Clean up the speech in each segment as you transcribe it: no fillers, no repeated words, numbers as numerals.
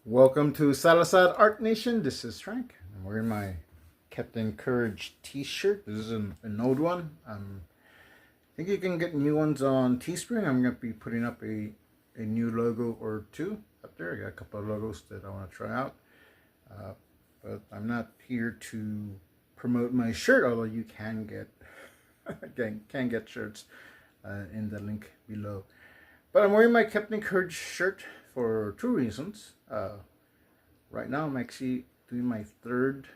Welcome to Salazar Art Nation. This is Frank. I'm wearing my Captain Courage t-shirt. This is an old one. I think you can get new ones on Teespring. I'm going to be putting up a new logo or two up there. I got a couple of logos that I want to try out. But I'm not here to promote my shirt, although you can get can get shirts in the link below. But I'm wearing my Captain Courage shirt for two reasons. Right now I'm actually doing my third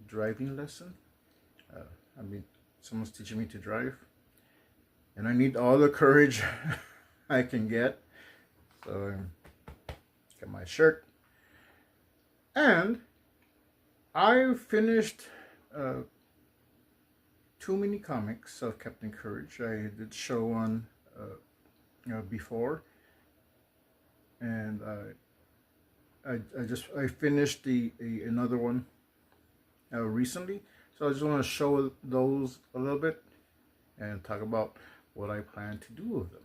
driving lesson. Someone's teaching me to drive, and I need all the courage I can get. So got my shirt, and I finished 2 mini comics of Captain Courage. I did show one before, and I finished another one recently, so I just want to show those a little bit and talk about what I plan to do with them.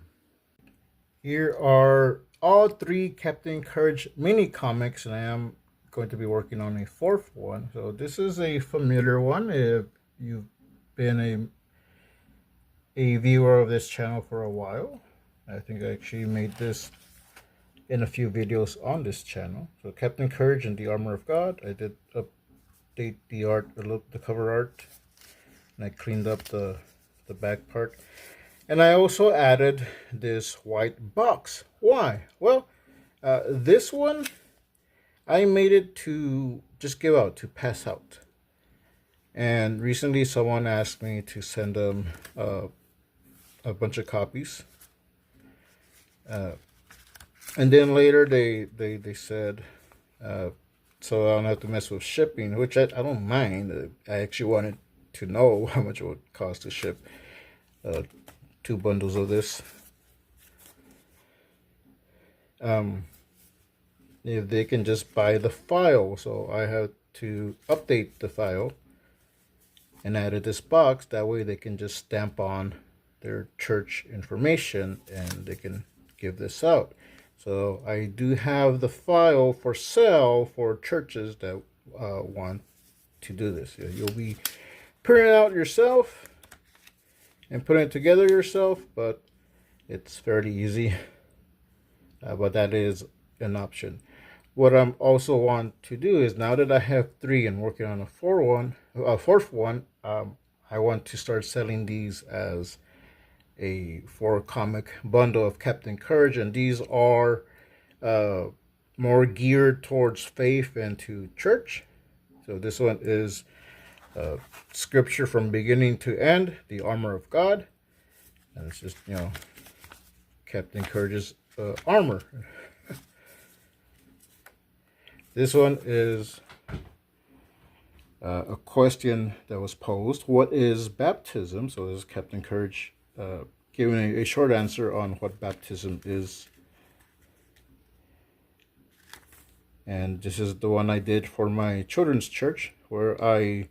Here are all 3 Captain Courage mini comics, and I am going to be working on a 4th one. So this is a familiar one if you've been a viewer of this channel for a while. I think I actually made this in a few videos on this channel. So Captain Courage and the Armor of God. I did update the art, the cover art, and I cleaned up the back part. And I also added this white box. Why? Well, this one I made it to just give out, to pass out. And recently someone asked me to send them a bunch of copies. And then later they said, so I don't have to mess with shipping, which I don't mind. I actually wanted to know how much it would cost to ship 2 bundles of this. If they can just buy the file. So I had to update the file and added this box. That way they can just stamp on their church information and they can give this out. So I do have the file for sale for churches that want to do this. You'll be printing it out yourself and putting it together yourself, but it's fairly easy. But that is an option. What I'm also want to do is, now that I have 3 and working on a 4th one, I want to start selling these as a 4 comic bundle of Captain Courage, and these are more geared towards faith and to church. So this one is scripture from beginning to end, the Armor of God, and it's just, Captain Courage's armor. This one is a question that was posed: what is baptism? So this is Captain Courage giving a short answer on what baptism is. And this is the one I did for my children's church, where I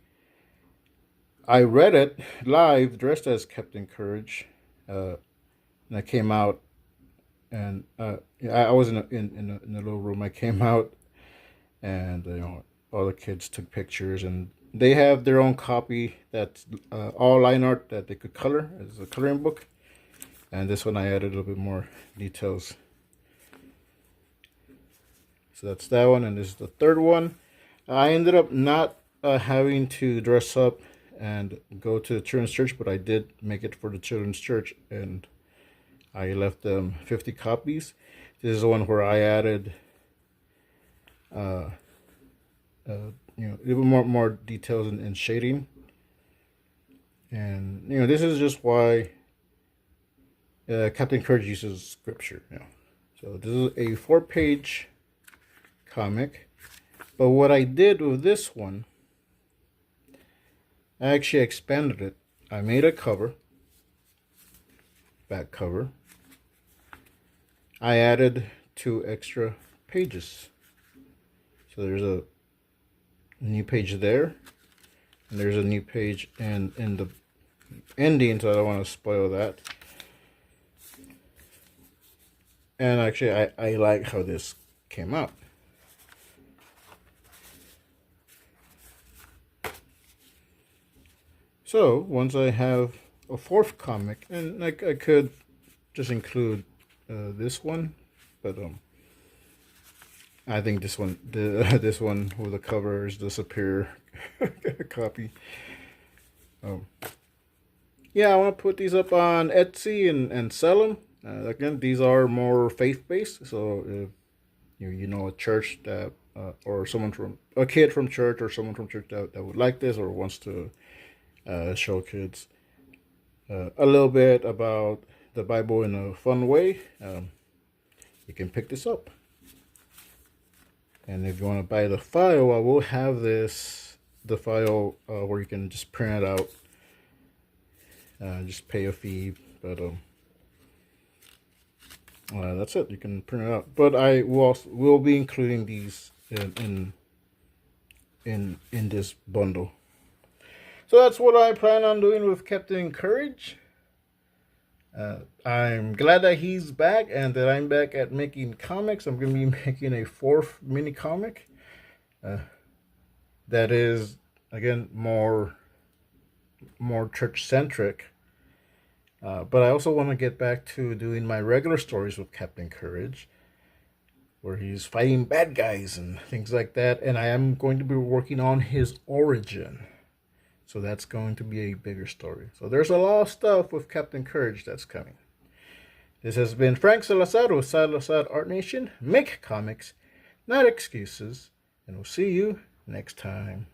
read it live dressed as Captain Courage, and I came out, and I was in a little room. I came out, and all the kids took pictures, and they have their own copy that's all line art that they could color. It's a coloring book. And this one I added a little bit more details. So that's that one, and this is the 3rd one. I ended up not having to dress up and go to the children's church, but I did make it for the children's church, and I left them 50 copies. This is the one where I added even more details and shading. And this is just why Captain Courage uses scripture. So this is a 4-page comic, but what I did with this one, I actually expanded it. I made a cover, back cover. I added 2 extra pages. So there's a new page there, and there's a new page in the ending, so I don't want to spoil that. And actually I like how this came out. So once I have a fourth comic, and I could just include this one, but I think this one, this one with the cover is the superior copy. Yeah, I want to put these up on Etsy and sell them. Again, these are more faith based, so if you know a church that or someone from a kid from church or someone from church that would like this or wants to show kids a little bit about the Bible in a fun way, you can pick this up. And if you want to buy the file, I will have the file where you can just print it out, just pay a fee, but that's it. You can print it out. But I will be including these in this bundle. So that's what I plan on doing with Captain Courage. I'm glad that he's back and that I'm back at making comics. I'm going to be making a fourth mini comic that is, again, more church centric. But I also want to get back to doing my regular stories with Captain Courage, where he's fighting bad guys and things like that. And I am going to be working on his origin. So that's going to be a bigger story. So there's a lot of stuff with Captain Courage that's coming. This has been Frank Salazar with Salazar Art Nation. Make comics, not excuses. And we'll see you next time.